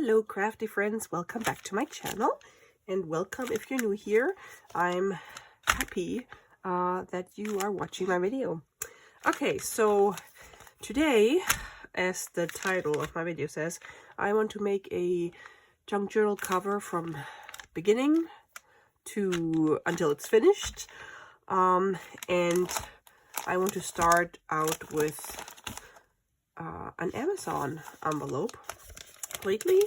Hello crafty friends, welcome back to my channel, and welcome if you're new here. I'm happy that you are watching my video. Okay, so today, as the title of my video says, I want to make a junk journal cover from beginning to until it's finished, and I want to start out with an Amazon envelope. Lately,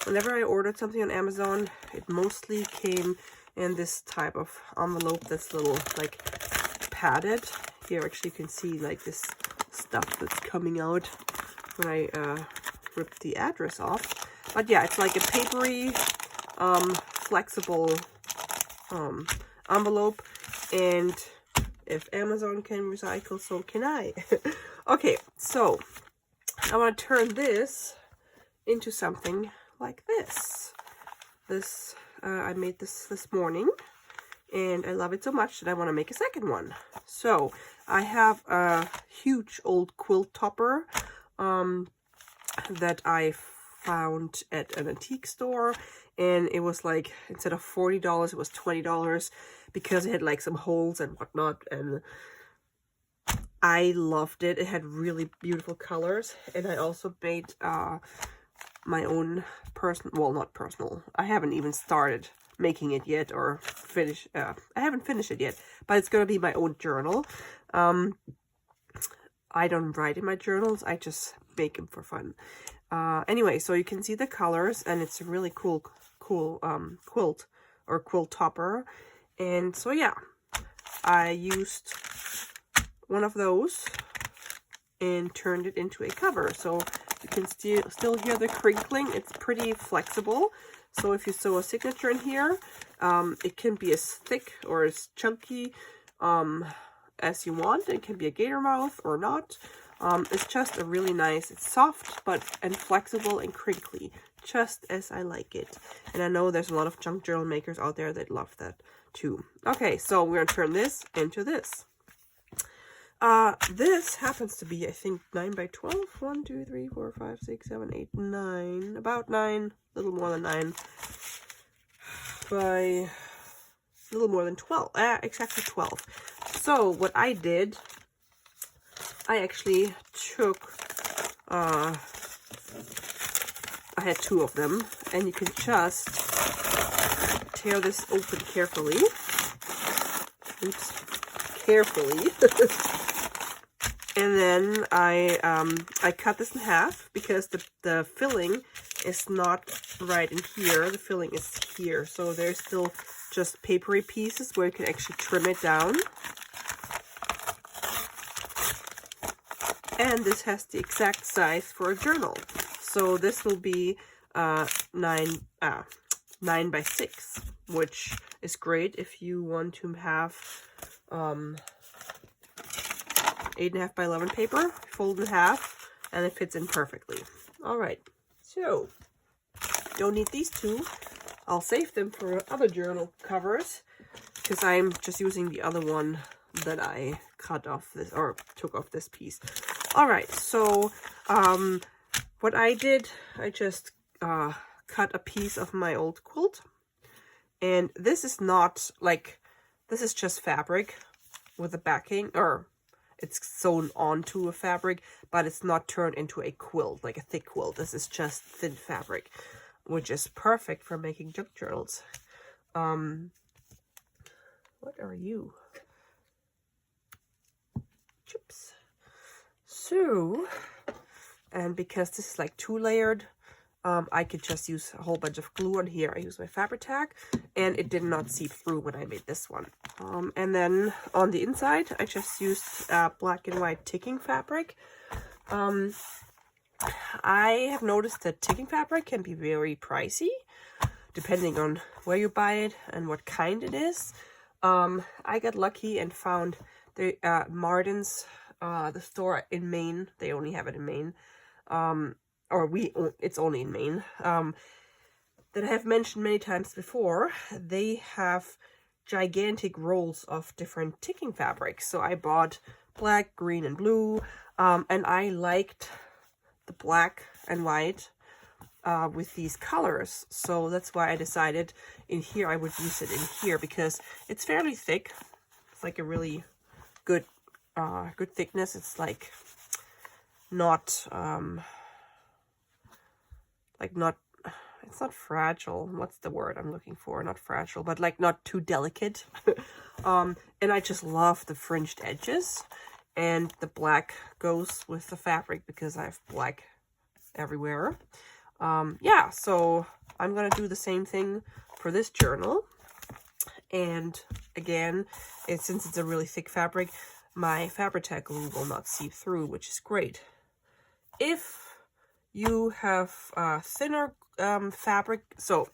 whenever I ordered something on Amazon, it mostly came in this type of envelope that's little like padded. Here actually you can see like this stuff that's coming out when I rip the address off. But yeah, it's like a papery, flexible envelope, and if Amazon can recycle, so can I. Okay, so I want to turn this into something like this. I made this morning, and I love it so much that I want to make a second one. So I have a huge old quilt topper that I found at an antique store, and it was like, instead of $40, it was $20 because it had like some holes and whatnot, and I loved it. It had really beautiful colors, and I also made my own not personal, I haven't even started making it yet, or I haven't finished it yet, but it's gonna be my own journal. I don't write in my journals, I just make them for fun. Anyway, so you can see the colors, and it's a really cool quilt or quilt topper. And so yeah, I used one of those and turned it into a cover. So you can still hear the crinkling. It's pretty flexible. So if you sew a signature in here, it can be as thick or as chunky as you want. It can be a gator mouth or not. It's just a really nice, it's soft and flexible and crinkly, just as I like it. And I know there's a lot of junk journal makers out there that love that too. Okay, so we're gonna turn this into this. This happens to be, I think, 9 by 12. 1, 2, 3, 4, 5, 6, 7, 8, 9. About 9. A little more than 9. By a little more than 12. Exactly 12. So, what I did, I actually took, I had 2 of them, and you can just tear this open carefully. Oops. Carefully. And then I cut this in half because the filling is not right in here. The filling is here. So there's still just papery pieces where you can actually trim it down. And this has the exact size for a journal. So this will be 9 by 6, which is great if you want to have 8.5 by 11 paper, fold in half, and it fits in perfectly. All right, so don't need these 2. I'll save them for other journal covers because I'm just using the other one that I cut off this, or took off this piece. All right, so what I did, I just cut a piece of my old quilt, and this is not like, this is just fabric with a backing, or it's sewn onto a fabric, but it's not turned into a quilt, like a thick quilt. This is just thin fabric, which is perfect for making junk journals. What are you? Chips. So, and because this is like 2-layered, I could just use a whole bunch of glue on here. I used my Fabri-Tac, and it did not seep through when I made this one. And then on the inside, I just used black and white ticking fabric. I have noticed that ticking fabric can be very pricey, depending on where you buy it and what kind it is. I got lucky and found the Martin's, the store in Maine. They only have it in Maine. It's only in Maine, that I have mentioned many times before. They have gigantic rolls of different ticking fabrics. So I bought black, green, and blue, and I liked the black and white, with these colors. So that's why I decided in here I would use it in here, because it's fairly thick. It's like a really good good thickness. It's like not it's not fragile. What's the word I'm looking for? Not fragile, but like not too delicate. And I just love the fringed edges, and the black goes with the fabric because I have black everywhere. Yeah, so I'm gonna do the same thing for this journal. And again, since it's a really thick fabric, my Fabri-Tac glue will not seep through, which is great. If you have thinner fabric, so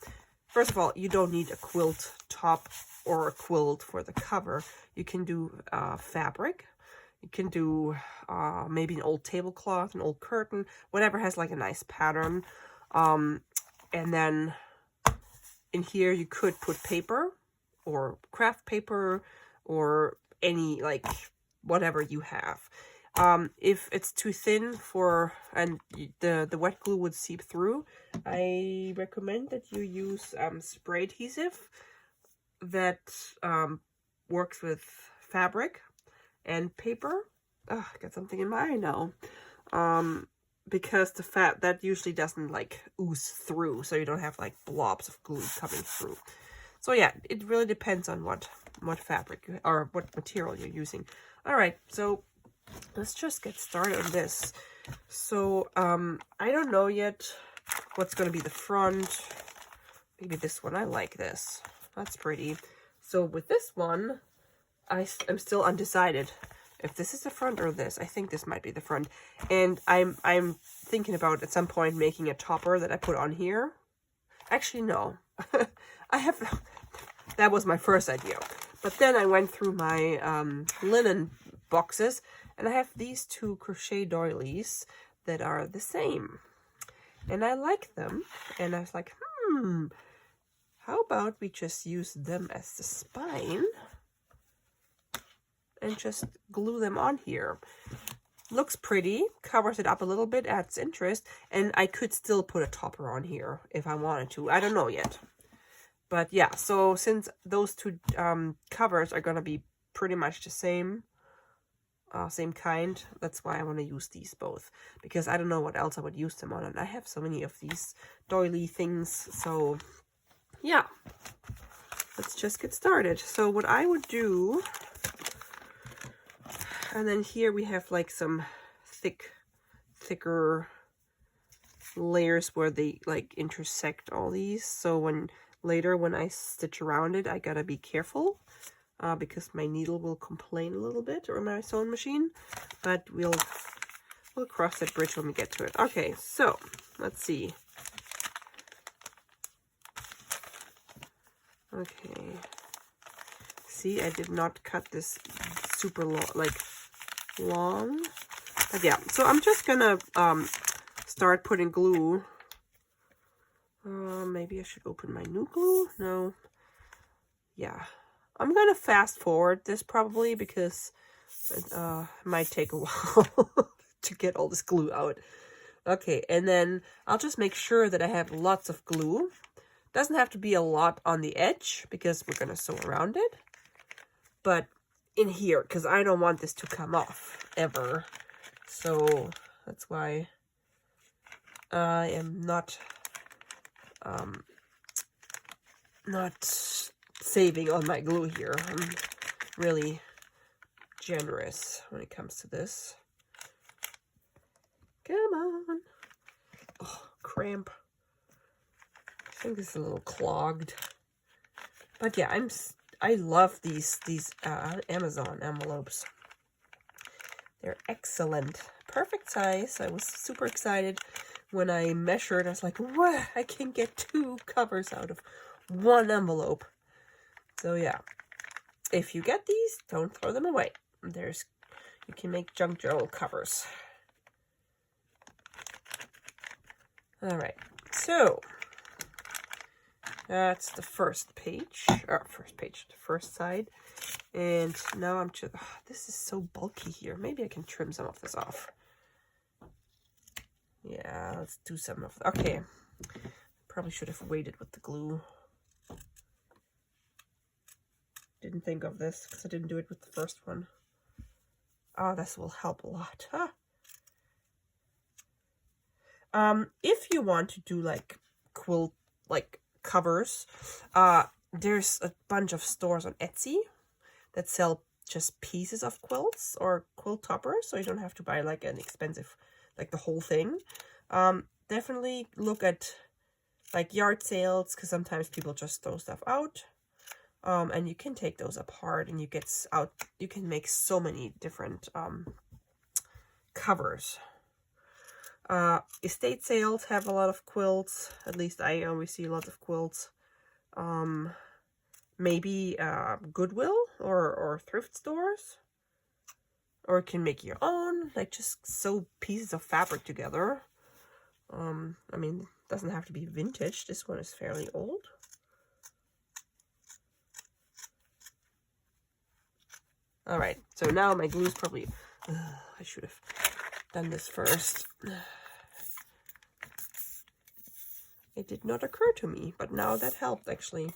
first of all, you don't need a quilt top or a quilt for the cover. You can do fabric. You can do maybe an old tablecloth, an old curtain, whatever has like a nice pattern. And then in here you could put paper or craft paper or any, like, whatever you have. If it's too thin and the wet glue would seep through, I recommend that you use spray adhesive that works with fabric and paper. I got something in my eye now. Because that usually doesn't like ooze through, so you don't have like blobs of glue coming through. So yeah, it really depends on what fabric or what material you're using. All right, so let's just get started on this. So I don't know yet what's going to be the front. Maybe this one. I like this. That's pretty. So with this one, I'm still undecided if this is the front or this. I think this might be the front, and I'm thinking about at some point making a topper that I put on here. Actually, no. That was my first idea, but then I went through my linen boxes, and I have these two crochet doilies that are the same, and I like them, and I was like, how about we just use them as the spine and just glue them on here. Looks pretty, covers it up a little bit, adds interest, and I could still put a topper on here if I wanted to. I don't know yet. But yeah, so since those two covers are gonna be pretty much the same kind, that's why I want to use these both, because I don't know what else I would use them on, and I have so many of these doily things. So yeah, let's just get started. So what I would do, and then here we have like some thicker layers where they like intersect all these. So later when I stitch around it, I gotta be careful because my needle will complain a little bit, or my sewing machine. But we'll cross that bridge when we get to it. Okay, so let's see. Okay. See, I did not cut this super long. But yeah, so I'm just gonna start putting glue. Maybe I should open my new glue. No. Yeah, I'm gonna fast forward this probably because it might take a while to get all this glue out. Okay, and then I'll just make sure that I have lots of glue. Doesn't have to be a lot on the edge because we're gonna sew around it, but in here, because I don't want this to come off ever. So that's why I am not saving on my glue here. I'm really generous when it comes to this. Come on. Oh, cramp. I think this is a little clogged. But yeah, I love these Amazon envelopes. They're excellent. Perfect size. I was super excited when I measured. I was like, what? I can get 2 covers out of 1 envelope. So yeah, if you get these, don't throw them away. You can make junk journal covers. All right, so that's the first page, the first side. And now I'm just, this is so bulky here. Maybe I can trim some of this off. Yeah, let's do some of, okay. Probably should have waited with the glue. Didn't think of this because I didn't do it with the first one. Oh, this will help a lot. Huh? If you want to do like quilt like covers, there's a bunch of stores on Etsy that sell just pieces of quilts or quilt toppers, so you don't have to buy like an expensive, like the whole thing. Definitely look at like yard sales, because sometimes people just throw stuff out. And you can take those apart and you can make so many different covers. Estate sales have a lot of quilts. At least I always see a lot of quilts. Maybe Goodwill or thrift stores. Or you can make your own, like just sew pieces of fabric together. I mean, it doesn't have to be vintage. This one is fairly old. All right, so now my glue is probably, I should have done this first. It did not occur to me, but now that helped actually.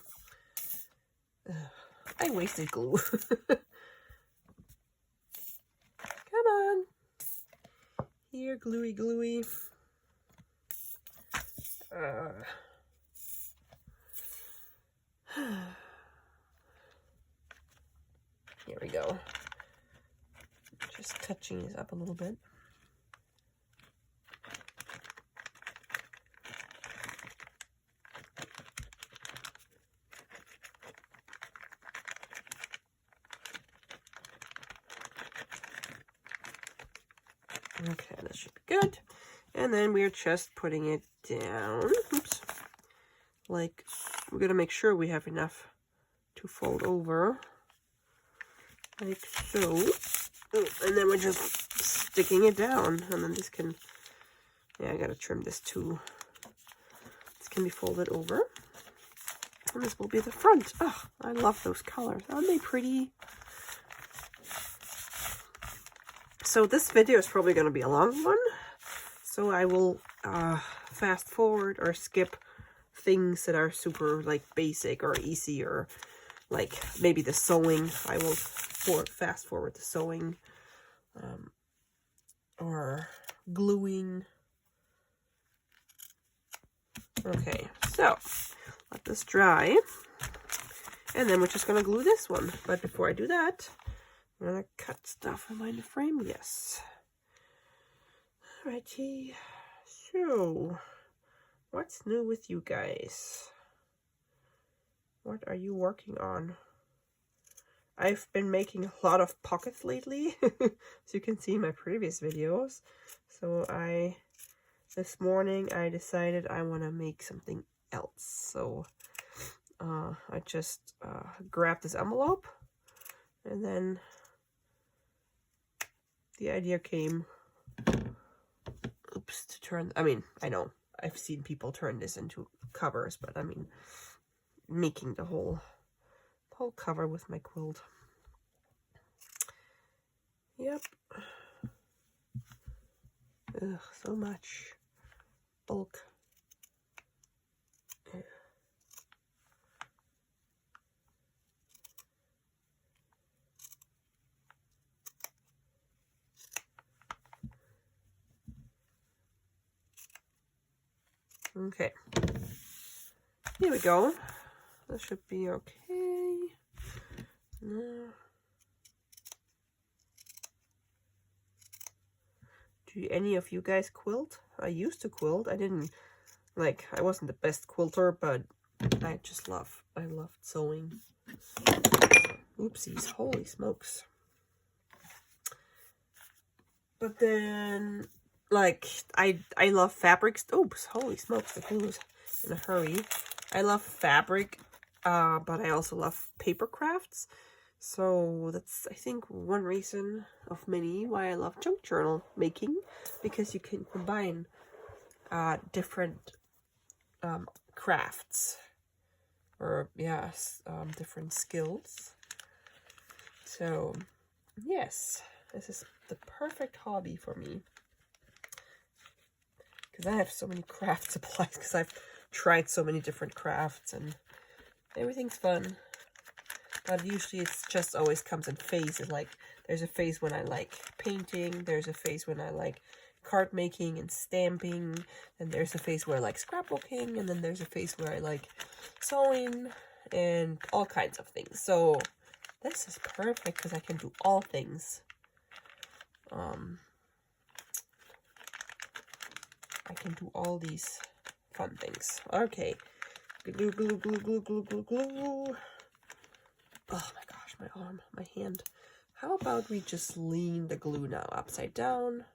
I wasted glue. Come on. Here, gluey, gluey. Here we go. Just touching this up a little bit. Okay, that should be good. And then we're just putting it down. Oops. Like, we're going to make sure we have enough to fold over. Like so. Oh, and then we're just sticking it down. And then this can, yeah, I got to trim this too. This can be folded over. And this will be the front. Oh, I love those colors. Aren't they pretty? So this video is probably going to be a long one. So I will fast forward or skip things that are super like basic or easy, or like maybe the sewing. I will fast forward the sewing or gluing. Okay, so let this dry. And then we're just going to glue this one. But before I do that, I'm going to cut stuff. Am I in the frame? Yes. Alrighty. So, what's new with you guys? What are you working on? I've been making a lot of pockets lately, as you can see in my previous videos. So this morning I decided I want to make something else. So I just grabbed this envelope, and then the idea came, oops, to turn, I mean, I know I've seen people turn this into covers, but I mean, making the whole cover with my quilt. Yep. Ugh, so much bulk. Okay. Here we go. That should be okay. No. Do any of you guys quilt? I used to quilt. I wasn't the best quilter, but I loved sewing. Oopsies, holy smokes. But then, like, I love fabrics. Oops, holy smokes, the glue's in a hurry. I love fabric, but I also love paper crafts. So that's, I think, one reason of many why I love junk journal making, because you can combine different crafts, or yes, different skills. So yes, this is the perfect hobby for me. because I have so many craft supplies, because I've tried so many different crafts and everything's fun. But usually it's just always comes in phases. Like there's a phase when I like painting, there's a phase when I like card making and stamping, and there's a phase where I like scrapbooking, and then there's a phase where I like sewing and all kinds of things. So this is perfect because I can do all things. I can do all these fun things. Okay. Glue, glue, glue, glue, glue, glue, glue. Oh my gosh, my arm, my hand. How about we just lean the glue now upside down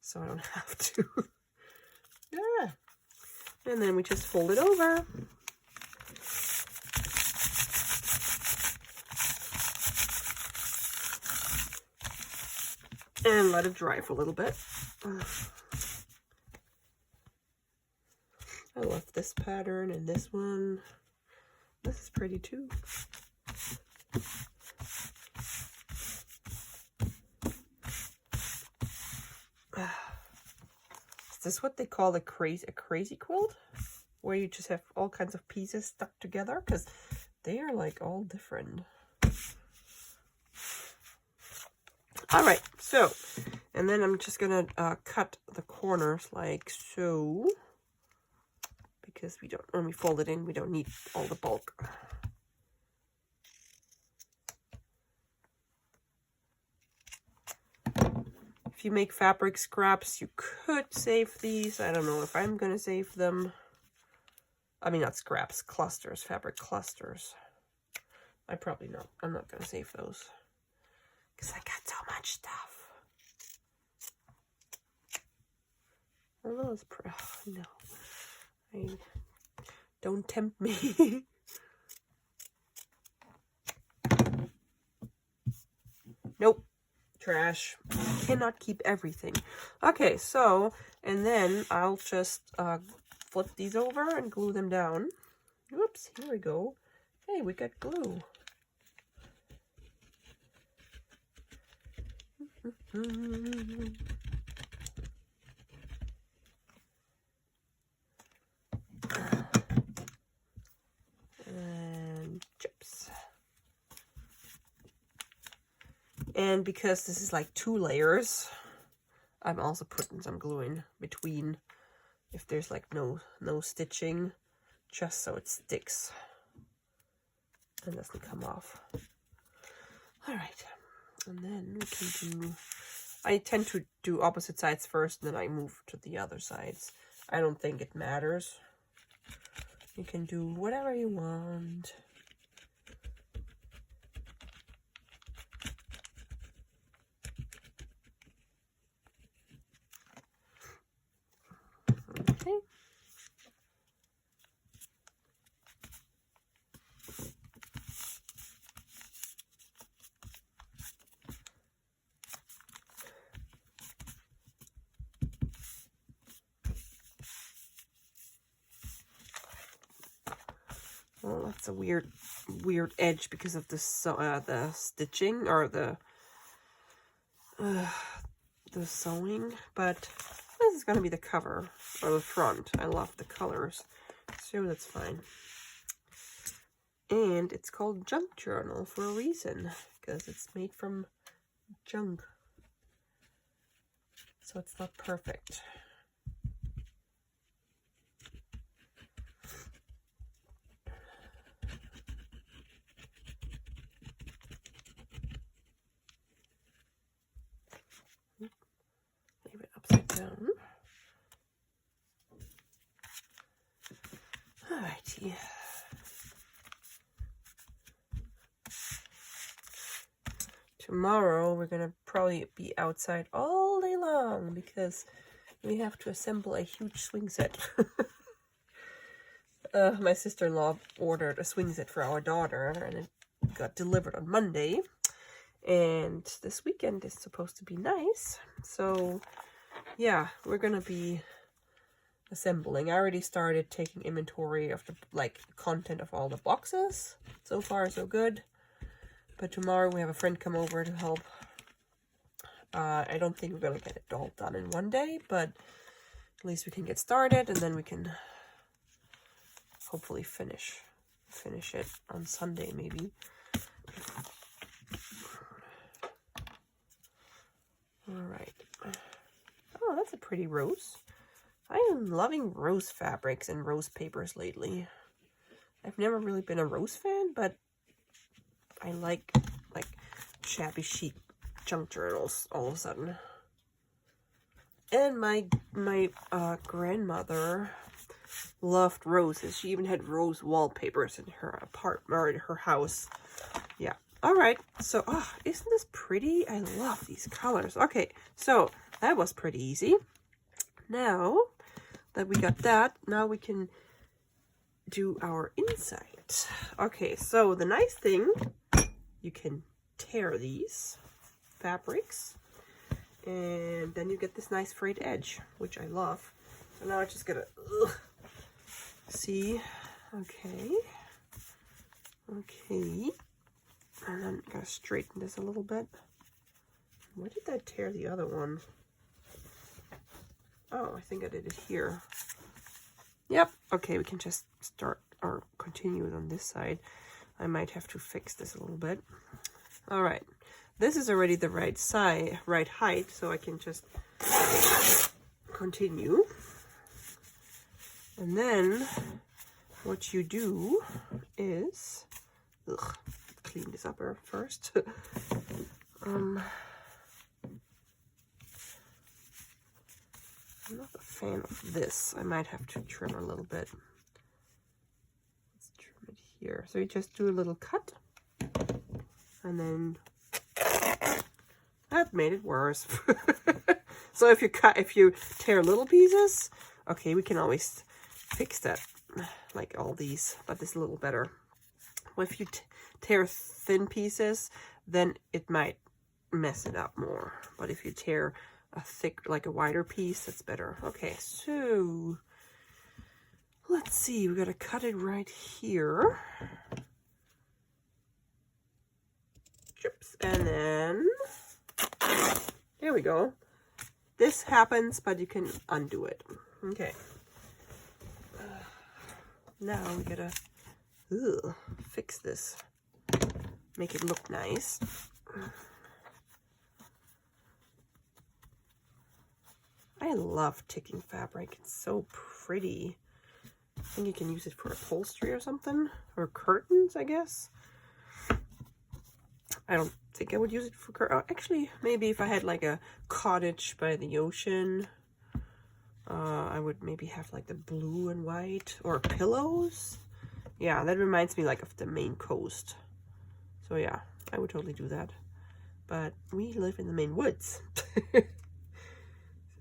so I don't have to. Yeah. And then we just fold it over. And let it dry for a little bit. I love this pattern and this one. This is pretty too. Is this what they call a crazy quilt? Where you just have all kinds of pieces stuck together? Because they are like all different. All right, so, and then I'm just gonna cut the corners like so. Because we don't, when we fold it in, we don't need all the bulk. If you make fabric scraps, you could save these. I don't know if I'm gonna save them. I mean, not scraps, clusters, fabric clusters. I probably not. I'm not gonna save those because I got so much stuff. Oh, that's no. Don't tempt me. Nope. Trash. Cannot keep everything. Okay, so, and then I'll just flip these over and glue them down. Whoops, here we go. Hey, we got glue. And chips. And because this is like 2 layers, I'm also putting some glue in between if there's like no stitching, just so it sticks and doesn't come off. All right, and then we can do, I tend to do opposite sides first, and then I move to the other sides. I don't think it matters. You can do whatever you want. Okay. Well, that's a weird edge because of the stitching or the sewing, but this is going to be the cover or the front. I love the colors, so that's fine. And it's called Junk Journal for a reason, because it's made from junk, so it's not perfect. Leave it upside down. Alrighty. Tomorrow we're gonna probably be outside all day long because we have to assemble a huge swing set. My sister-in-law ordered a swing set for our daughter, and it got delivered on Monday. And this weekend is supposed to be nice, so yeah, we're gonna be assembling. I already started taking inventory of the content of all the boxes. So far, so good. But tomorrow we have a friend come over to help. I don't think we're gonna get it all done in one day, but At least we can get started, and then we can hopefully finish it on Sunday maybe. All right. Oh, that's a pretty rose. I am loving rose fabrics and rose papers lately. I've never really been a rose fan, but I like shabby chic junk journals all of a sudden. And my grandmother loved roses. She even had rose wallpapers in her apartment or in her house. Yeah. All right. So, isn't this pretty? I love these colors. Okay. So that was pretty easy. Now that we got that, now we can do our inside. Okay. So the nice thing, you can tear these fabrics, and then you get this nice frayed edge, which I love. So now I'm just gonna see. Okay, and then I'm gonna straighten this a little bit. Where did that tear the other one? Oh, I think I did it here. Yep. Okay, we can just start or continue it on this side. I might have to fix this a little bit. All right. This is already the right height, so I can just continue. And then what you do is, clean this up first. I'm not a fan of this. I might have to trim a little bit. Let's trim it here. So you just do a little cut, and then that made it worse. So if you tear little pieces, okay, we can always fix that, like all these, but this is a little better. Well, if you tear thin pieces, then it might mess it up more. But if you tear a thick, like a wider piece, that's better. Okay, so let's see, we gotta cut it right here. Chips, and then there we go. This happens, but you can undo it. Okay. Now we gotta fix this, make it look nice. I love ticking fabric. It's so pretty. I think you can use it for upholstery or something, or curtains, I guess. I don't think I would use it for curtains. Oh, actually, maybe if I had like a cottage by the ocean, I would maybe have like the blue and white, or pillows. Yeah, that reminds me like of the Maine coast. So yeah, I would totally do that. But we live in the Maine woods.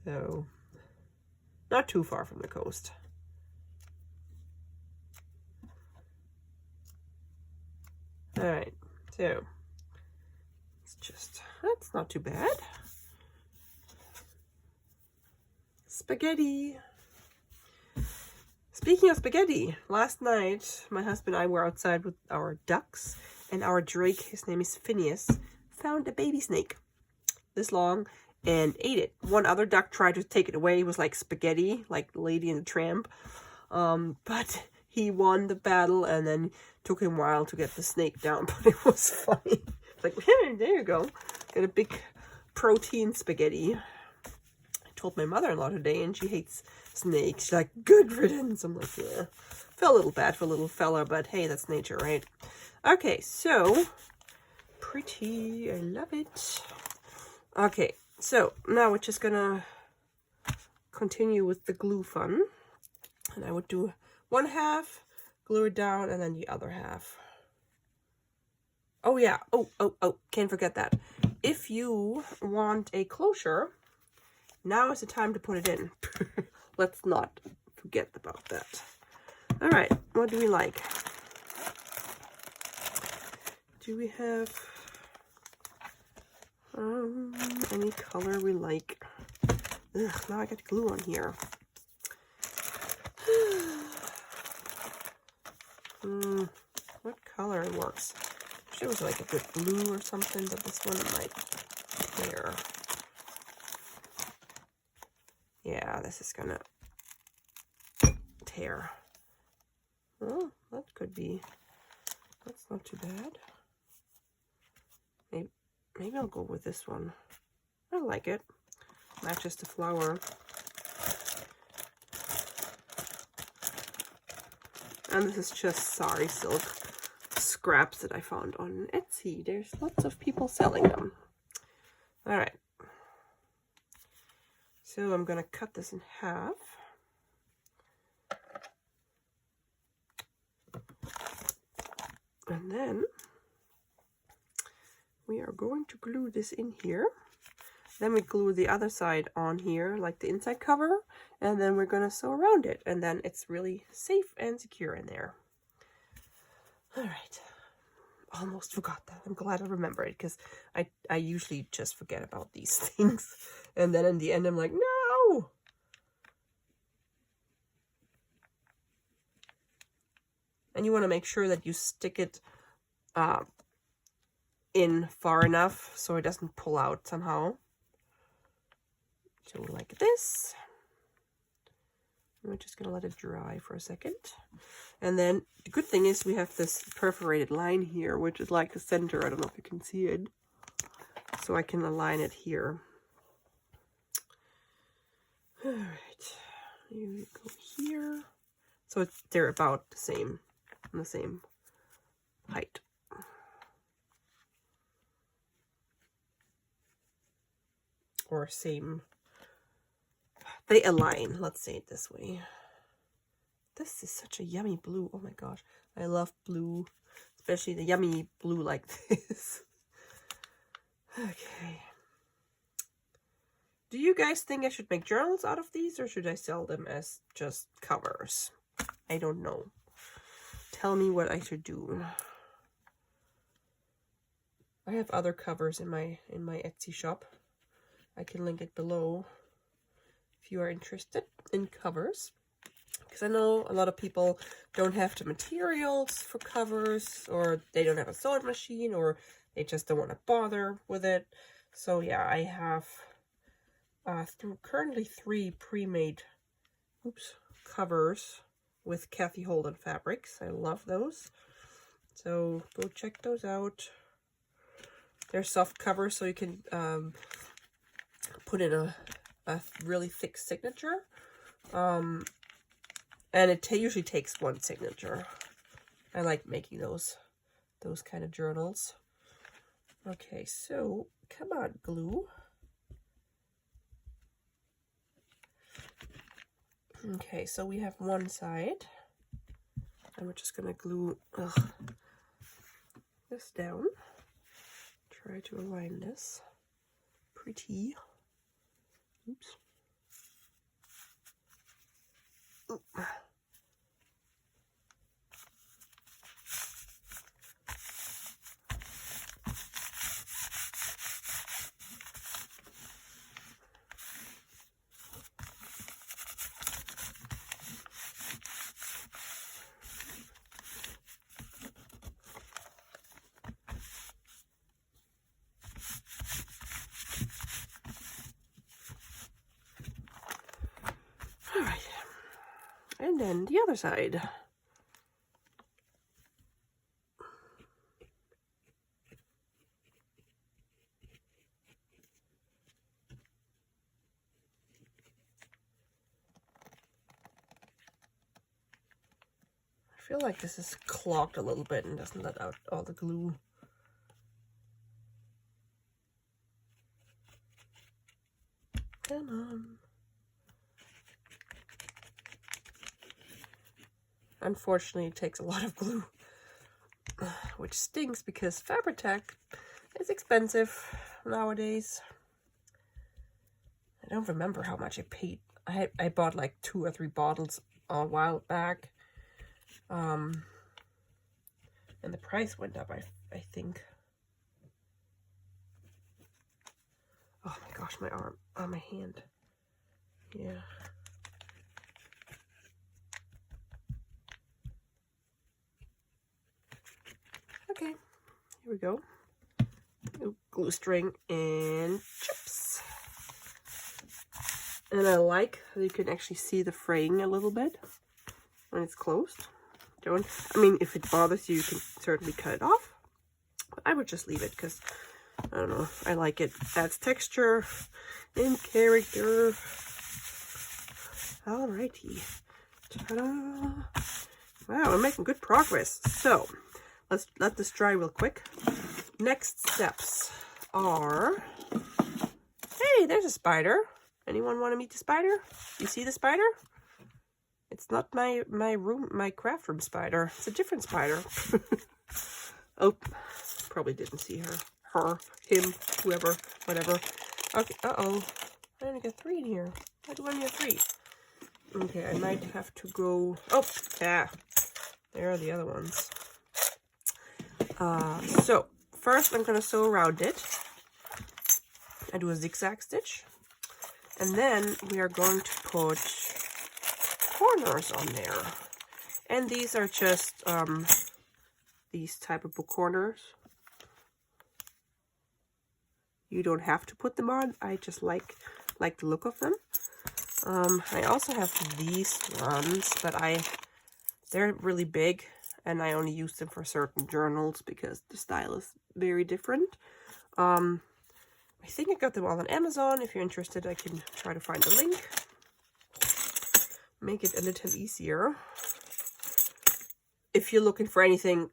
So, not too far from the coast. Alright, so, it's just, that's not too bad. Spaghetti. Speaking of spaghetti, last night, my husband and I were outside with our ducks, and our drake, his name is Phineas, found a baby snake this long and ate it. One other duck tried to take it away. It was like spaghetti, like Lady and the Tramp. But he won the battle, and then took him a while to get the snake down, but it was funny. Like, hey, there you go. Got a big protein spaghetti. I told my mother-in-law today, and she hates snakes. She's like, good riddance. I'm like, yeah. Felt a little bad for a little fella, but hey, that's nature, right? Okay, so, pretty. I love it. Okay. So now we're just gonna continue with the glue fun, and I would do one half, glue it down, and then the other half. Oh yeah, oh, can't forget that. If you want a closure, now is the time to put it in. Let's not forget about that. All right, what do we like? Do we have any color we like? Ugh, now I got glue on here. What color works? It was like a good blue or something, but this one might tear. Yeah, this is gonna tear. Oh, that could be. That's not too bad. Maybe I'll go with this one. I like it. Matches the flower. And this is just sari silk scraps that I found on Etsy. There's lots of people selling them. All right. So I'm gonna cut this in half. And then we are going to glue this in here. Then we glue the other side on here, like the inside cover, and then we're gonna sew around it, and then it's really safe and secure in there. All right, almost forgot that. I'm glad I remembered it, because I usually just forget about these things, and then in the end I'm like, no. And you want to make sure that you stick it in far enough so it doesn't pull out somehow. So like this. We're just gonna let it dry for a second. And then the good thing is we have this perforated line here, which is like the center. I don't know if you can see it. So I can align it here. All right, here we go here. So they're about the same, on the same height. Or same, they align, let's say it this way. This is such a yummy blue. Oh my gosh, I love blue, especially the yummy blue like this. Okay. Do you guys think I should make journals out of these, or should I sell them as just covers? I don't know. Tell me what I should do. I have other covers in my Etsy shop. I can link it below if you are interested in covers. Because I know a lot of people don't have the materials for covers, or they don't have a sewing machine, or they just don't want to bother with it. So yeah, I have currently 3 pre-made covers with Kathy Holden fabrics. I love those. So go check those out. They're soft covers, so you can put in a really thick signature. And it usually takes 1 signature. I like making those kind of journals. Okay, so come on, glue. Okay, so we have one side, and we're just gonna glue this down. Try to align this pretty. Oops. Ooh. All right, and then the other side. I feel like this is clogged a little bit and doesn't let out all the glue. Come on. Unfortunately, it takes a lot of glue, which stinks because Fabri-Tac is expensive nowadays. I don't remember how much I paid. I bought like 2 or 3 bottles a while back. And the price went up, I think. Oh my gosh, my arm, oh, my hand. Yeah. Okay, here we go. Glue string and chips. And I like how you can actually see the fraying a little bit. when it's closed. I mean, if it bothers you, you can certainly cut it off. But I would just leave it because, I don't know, I like it. Adds texture and character. Alrighty. Ta-da! Wow, we're making good progress. So, let's let this dry real quick. Next steps are... Hey, there's a spider. Anyone want to meet the spider? You see the spider? It's not my craft room spider. It's a different spider. Oh, probably didn't see her, him, whoever, whatever. Okay, uh-oh. I only got 3 in here. Why do I only have 3? Okay, I might have to go... Oh, yeah. There are the other ones. So, first I'm going to sew around it. I do a zigzag stitch. And then we are going to put corners on there. And these are just these type of book corners. You don't have to put them on. I just like the look of them. I also have these ones, but they're really big, and I only use them for certain journals because the style is very different. I think I got them all on Amazon. If you're interested, I can try to find the link. Make it a little easier. If you're looking for anything,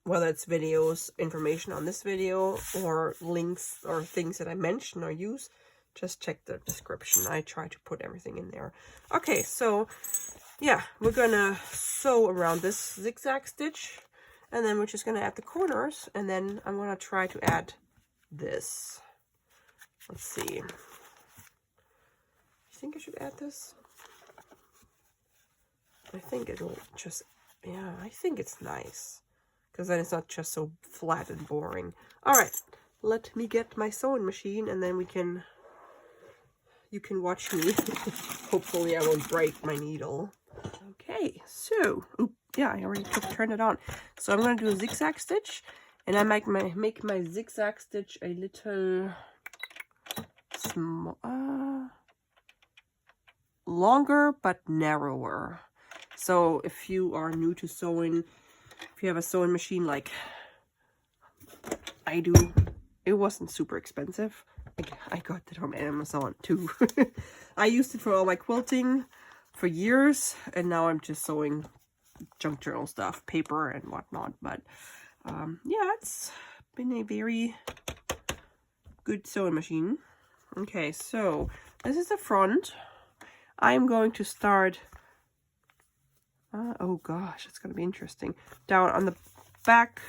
whether it's videos, information on this video, or links or things that I mention or use, just check the description. I try to put everything in there. Okay, so yeah, we're gonna sew around this zigzag stitch, and then we're just gonna add the corners, and then I'm gonna try to add this. Let's see. You think I should add this? I think it'll just, yeah, I think it's nice. Because then it's not just so flat and boring. Alright, let me get my sewing machine and then you can watch me. Hopefully I won't break my needle. Okay, so, yeah, I already turned it on. So I'm going to do a zigzag stitch. And I make my zigzag stitch a little longer but narrower. So if you are new to sewing, if you have a sewing machine like I do, it wasn't super expensive. I got it from Amazon too. I used it for all my quilting for years, and now I'm just sewing junk journal stuff, paper and whatnot. But yeah, it's been a very good sewing machine. Okay, so this is the front. I'm going to start, oh gosh, it's going to be interesting, down on the back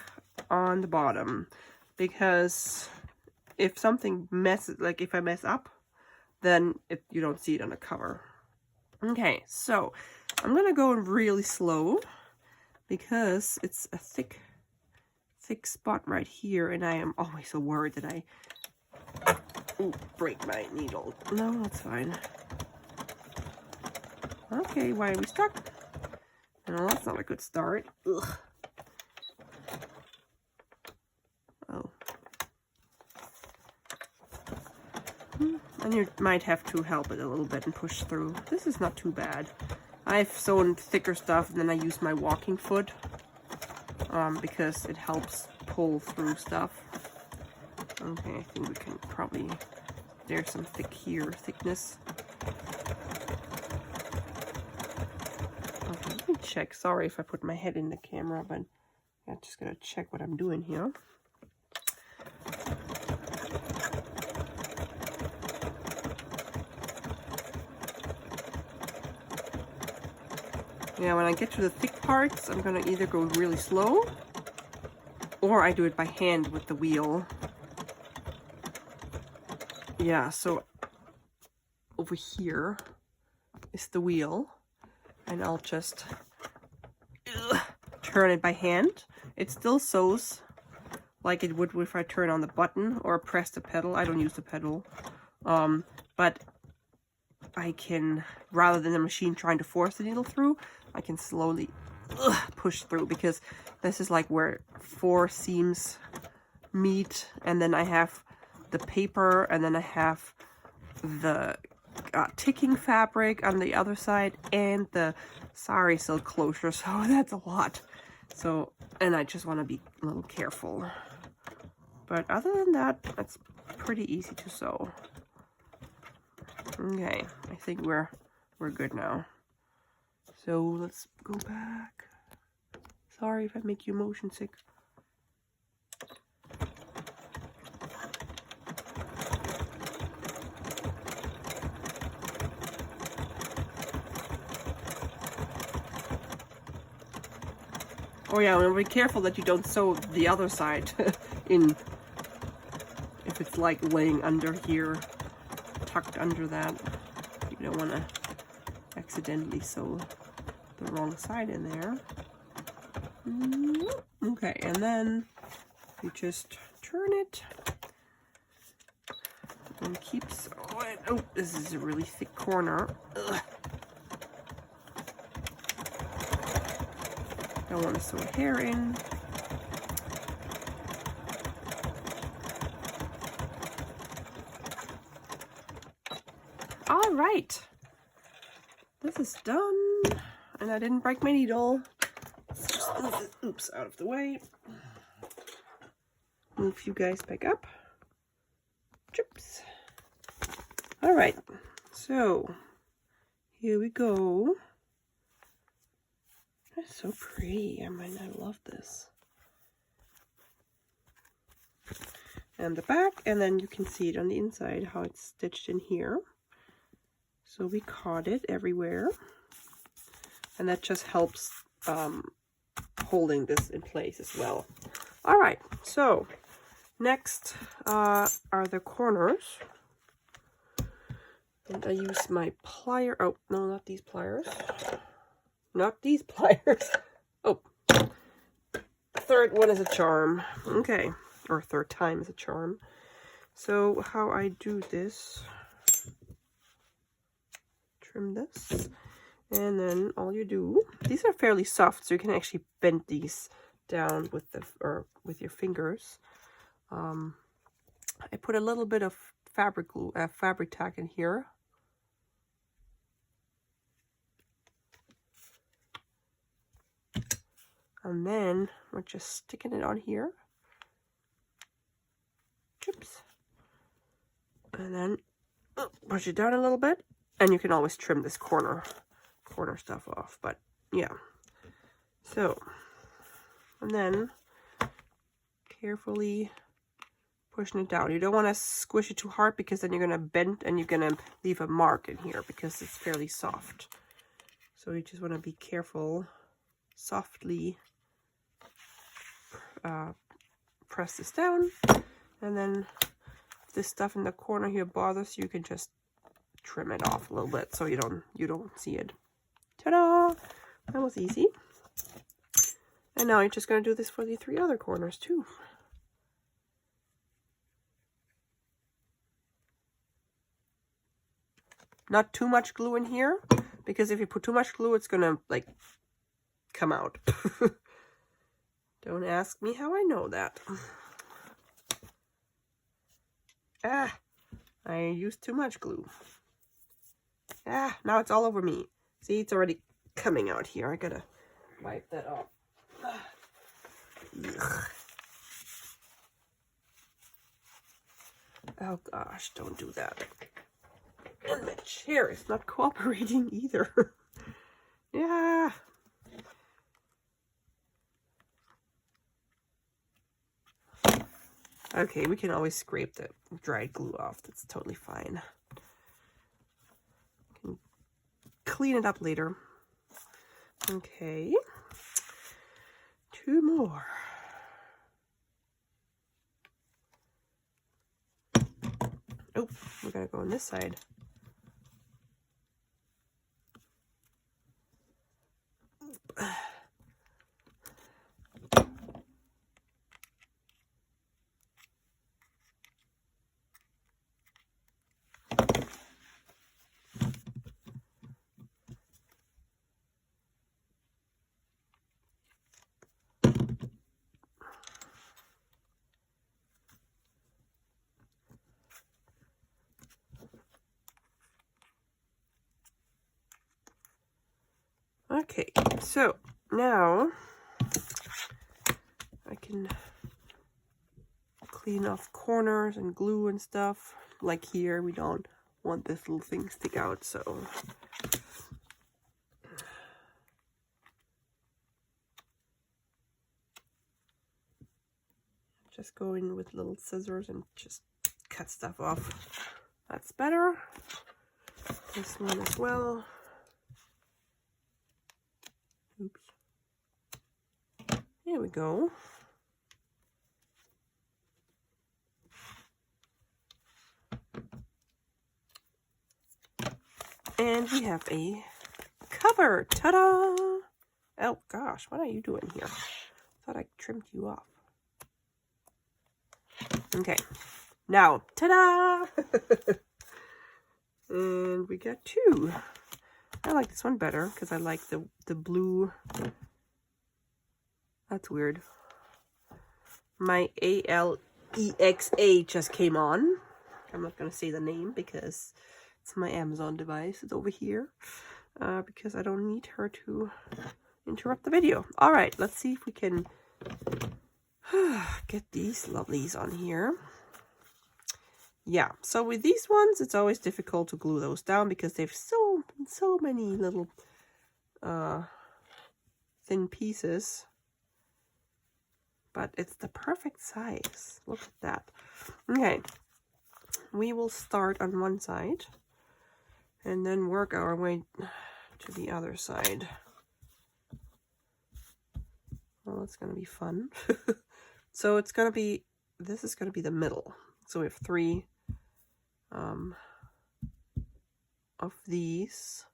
on the bottom, because if something messes, like if I mess up, then you don't see it on the cover. Okay, so I'm going to go really slow because it's a thick spot right here, and I am always so worried that I break my needle. No, that's fine. Okay, why are we stuck? No, that's not a good start. Ugh. Oh. And you might have to help it a little bit and push through. This is not too bad. I've sewn thicker stuff and then I use my walking foot because it helps pull through stuff. Okay, I think we can probably, there's some thickness. Okay, let me check. Sorry if I put my head in the camera, but I'm just gonna check what I'm doing here. Yeah, when I get to the thick parts, I'm gonna either go really slow or I do it by hand with the wheel. Yeah, so over here is the wheel, and I'll just turn it by hand. It still sews like it would if I turn on the button or press the pedal. I don't use the pedal, but I can, rather than the machine trying to force the needle through, I can slowly push through, because this is like where 4 seams meet, and then I have the paper, and then I have the ticking fabric on the other side and the sari silk closure, so that's a lot. So, and I just want to be a little careful. But other than that, it's pretty easy to sew. Okay, I think we're good now. So let's go back. Sorry if I make you motion sick. Oh yeah, and be careful that you don't sew the other side in, if it's like laying under here, tucked under that. You don't want to accidentally sew the wrong side in there. Okay, and then you just turn it and keep sewing. Oh, this is a really thick corner. Ugh. Don't want to sew hair in. All right, this is done, and I didn't break my needle. Let's just move it, oops, out of the way. Move you guys back up. Chips. All right, so here we go. That's so pretty. I might not love this. And the back, and then you can see it on the inside how it's stitched in here. So we caught it everywhere, and that just helps holding this in place as well. All right, so next are the corners, and I use my plier. Oh no, not these pliers. Not these pliers. Oh, third one is a charm. Okay, or third time is a charm. So how I do this, trim this, and then all you do, these are fairly soft, so you can actually bend these down with the with your fingers. I put a little bit of fabric glue, fabric tack in here. And then we're just sticking it on here. Chips. And then push it down a little bit. And you can always trim this corner stuff off. But yeah. So, and then carefully pushing it down. You don't want to squish it too hard because then you're going to bend and you're going to leave a mark in here because it's fairly soft. So you just want to be careful. Softly press this down, and then if this stuff in the corner here bothers you, you can just trim it off a little bit so you don't see it. Ta-da! That was easy. And now you're just going to do this for the 3 other corners too. Not too much glue in here, because if you put too much glue, it's going to like come out. Don't ask me how I know that. Ah, I used too much glue. Ah, now it's all over me. See, it's already coming out here. I gotta wipe that off. Ugh. Oh gosh, don't do that. And my chair is not cooperating either. Yeah. Okay, we can always scrape the dried glue off. That's totally fine. Can clean it up later. Okay. 2 more. Oh, we gotta go on this side. Okay, so now I can clean off corners and glue and stuff. Like here, we don't want this little thing stick out, so just go in with little scissors and just cut stuff off. That's better. This one as well. Oops. Here we go. And we have a cover. Ta-da! Oh gosh, what are you doing here? I thought I trimmed you off. Okay, now, ta-da! And we got two. I like this one better because I like the blue. That's weird. My Alexa just came on. I'm not going to say the name because it's my Amazon device. It's over here because I don't need her to interrupt the video. All right, let's see if we can get these lovelies on here. Yeah, so with these ones, it's always difficult to glue those down because they've so many little thin pieces. But it's the perfect size. Look at that. Okay, we will start on one side and then work our way to the other side. Well, it's going to be fun. So it's going to be, this is going to be the middle. So we have three of these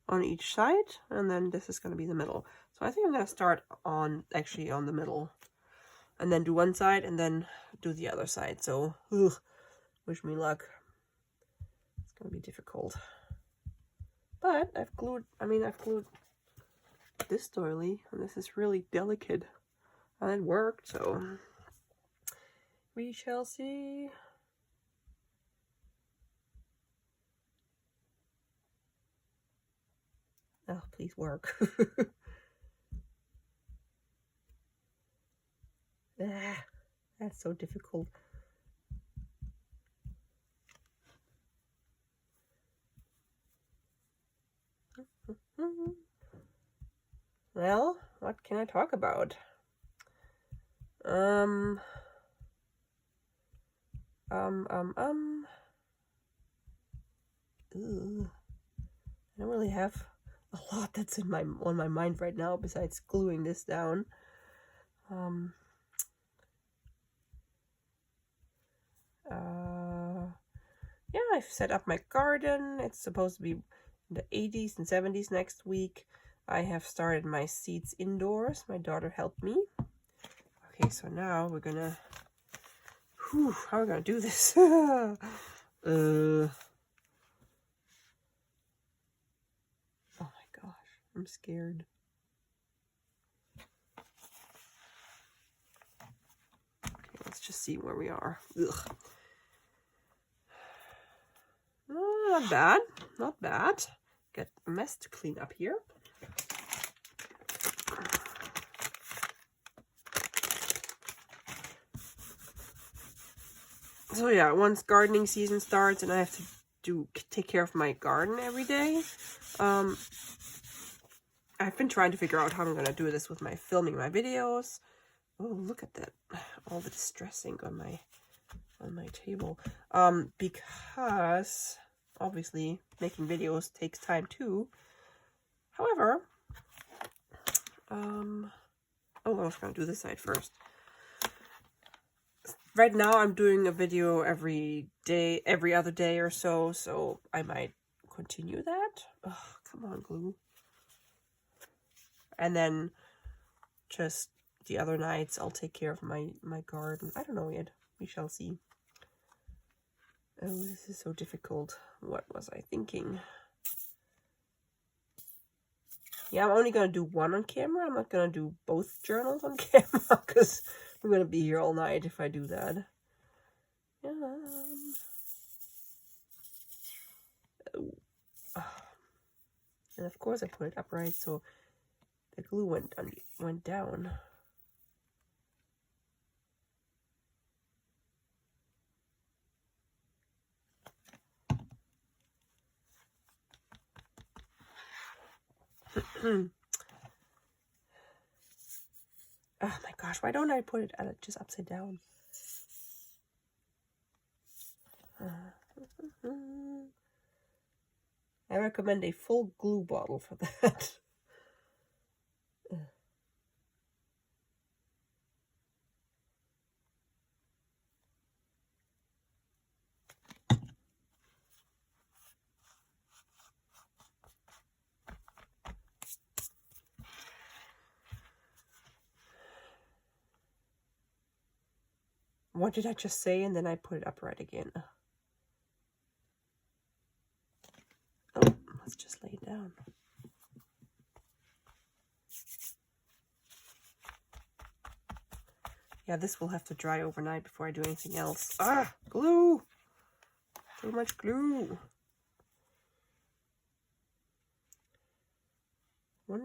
on each side, and then this is going to be the middle. So I think I'm going to start on, actually on the middle, and then do one side and then do the other side. So, wish me luck. It's going to be difficult. But I've glued this doily, and this is really delicate. And it worked, so we shall see. Oh, please work. Ah, that's so difficult. Well, what can I talk about? Ugh. I don't really have a lot that's on my mind right now besides gluing this down. Yeah, I've set up my garden. It's supposed to be in the 80s and 70s next week. I have started my seeds indoors. My daughter helped me. Okay, so now we're gonna, how are we gonna do this? Oh my gosh, I'm scared. Okay, let's just see where we are. Ugh. Not bad, not bad. Got a mess to clean up here. So yeah, once gardening season starts and I have to take care of my garden every day, I've been trying to figure out how I'm going to do this with my filming my videos. Oh, look at that. All the distress ink on my table. Because obviously making videos takes time too. However, oh, I was going to do this side first. Right now I'm doing a video every day, every other day or so, so I might continue that. Oh, come on, glue. And then just the other nights I'll take care of my garden. I don't know yet. We shall see. Oh, this is so difficult. What was I thinking? Yeah, I'm only going to do one on camera. I'm not going to do both journals on camera because we're going to be here all night if I do that. Yeah. Oh. And of course I put it upright so the glue went down. Oh my gosh, why don't I put it just upside down? I recommend a full glue bottle for that. What did I just say? And then I put it upright again. Oh, let's just lay it down. Yeah, this will have to dry overnight before I do anything else. Ah, glue! Too much glue. I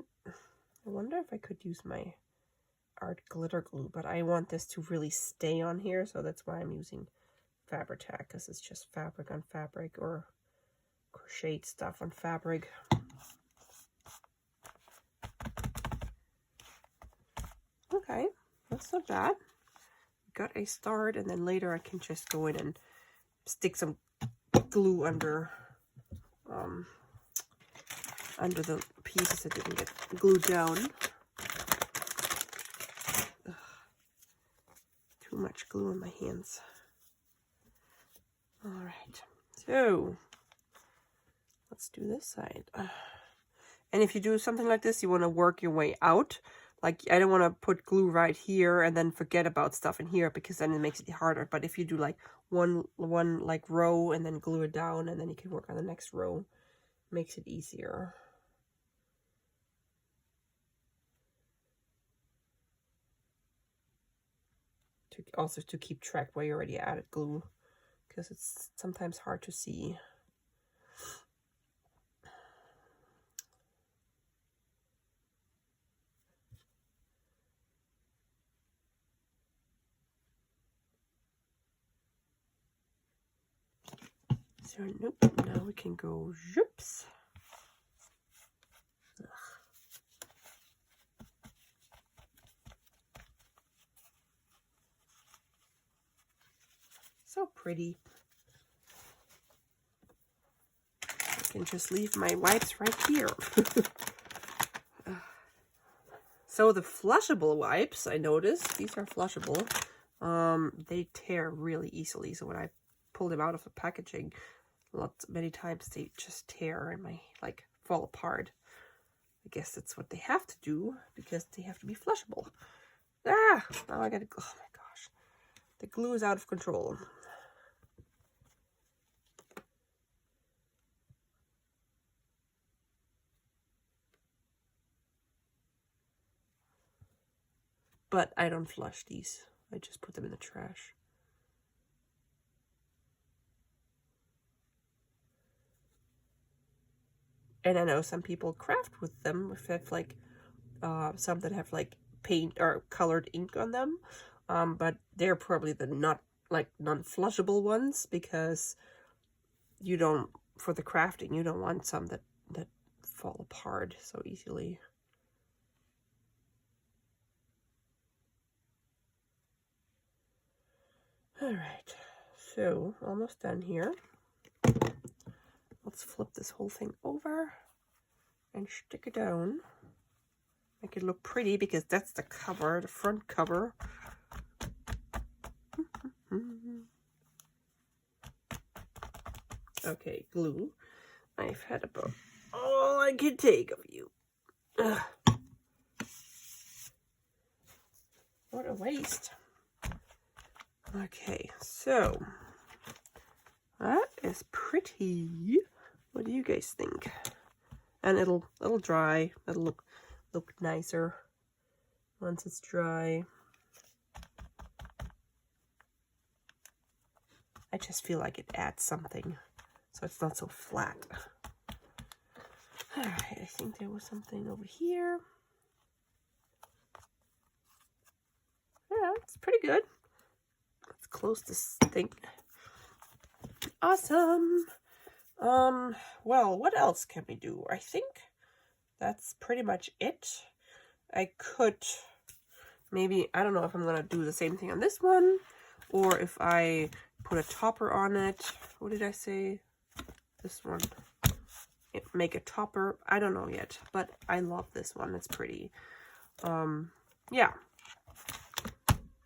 wonder if I could use my art glitter glue, but I want this to really stay on here, so that's why I'm using Fabri-Tac, because it's just fabric on fabric, or crocheted stuff on fabric. Okay, that's not bad. Got a start, and then later I can just go in and stick some glue under the pieces that didn't get glued down. Ugh. Too much glue on my hands. All right, so let's do this side. And if you do something like this, you want to work your way out. Like, I don't want to put glue right here and then forget about stuff in here, because then it makes it harder. But if you do like one like row and then glue it down, and then you can work on the next row, it makes it easier. Also to keep track where you already added glue, because it's sometimes hard to see. So nope, now we can go zhoops. Ugh. So pretty. I can just leave my wipes right here. So the flushable wipes, I noticed, these are flushable. They tear really easily. So when I pull them out of the packaging, many times they just tear and fall apart. I guess that's what they have to do, because they have to be flushable. Ah, now I gotta go. Oh my gosh, the glue is out of control. But I don't flush these. I just put them in the trash. And I know some people craft with them, if they have some that have paint or colored ink on them, but they're probably the non-flushable ones, because you don't, for the crafting, you don't want some that fall apart so easily. All right, so almost done here. Let's flip this whole thing over and stick it down. Make it look pretty, because that's the cover, the front cover. Okay, glue. I've had about all I can take of you. Ugh. What a waste. Okay, so that is pretty. What do you guys think? And it'll dry. It'll look nicer once it's dry. I just feel like it adds something, so it's not so flat. All right, I think there was something over here. it's pretty good. Let's close this thing. Awesome. Well, what else can we do? I think that's pretty much it. I could maybe, I don't know if I'm gonna do the same thing on this one, or if I put a topper on it. What did I say? This one. Make a topper. I don't know yet, but I love this one. It's pretty. Yeah.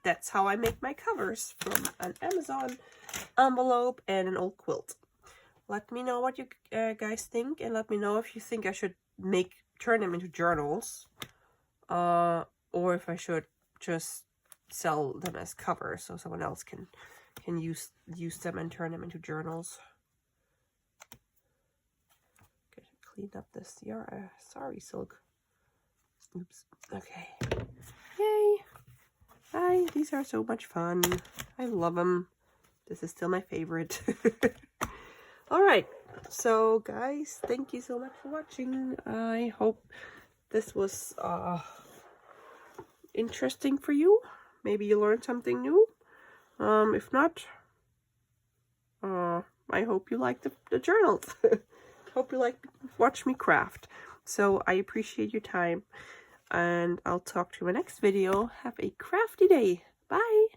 That's how I make my covers, from an Amazon envelope and an old quilt. Let me know what you guys think, and let me know if you think I should turn them into journals, or if I should just sell them as covers so someone else can use them and turn them into journals. Okay, clean up this sorry silk. Oops. Okay. Yay! Hi, these are so much fun. I love them. This is still my favorite. Alright, so guys, thank you so much for watching. I hope this was interesting for you. Maybe you learned something new. If not, I hope you like the journals. Hope you watch me craft. So I appreciate your time, and I'll talk to you in my next video. Have a crafty day. Bye!